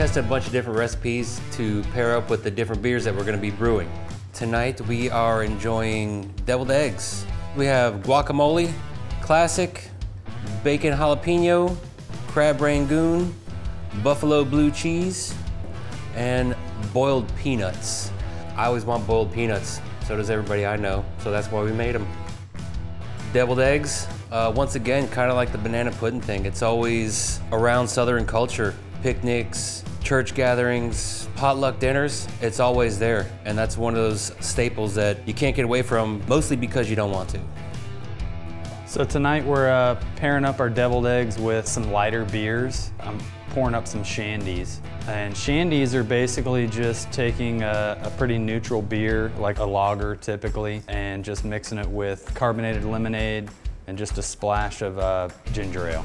tested a bunch of different recipes to pair up with the different beers that we're gonna be brewing. Tonight we are enjoying deviled eggs. We have guacamole, classic, bacon jalapeno, crab rangoon, buffalo blue cheese, and boiled peanuts. I always want boiled peanuts, so does everybody I know, so that's why we made them. Deviled eggs, once again, kind of like the banana pudding thing. It's always around Southern culture. Picnics, church gatherings, potluck dinners, it's always there. And that's one of those staples that you can't get away from, mostly because you don't want to. So tonight we're pairing up our deviled eggs with some lighter beers. I'm pouring up some shandies. And shandies are basically just taking a pretty neutral beer, like a lager typically, and just mixing it with carbonated lemonade and just a splash of ginger ale.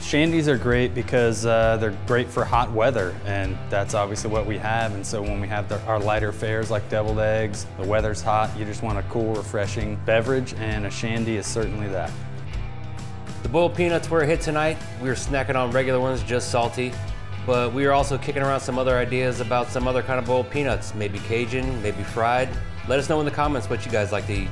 Shandies are great because they're great for hot weather, and that's obviously what we have. And so when we have our lighter fares like deviled eggs, the weather's hot, you just want a cool, refreshing beverage, and a shandy is certainly that. The boiled peanuts were a hit tonight. We were snacking on regular ones, just salty. But we were also kicking around some other ideas about some other kind of boiled peanuts, maybe Cajun, maybe fried. Let us know in the comments what you guys like to eat.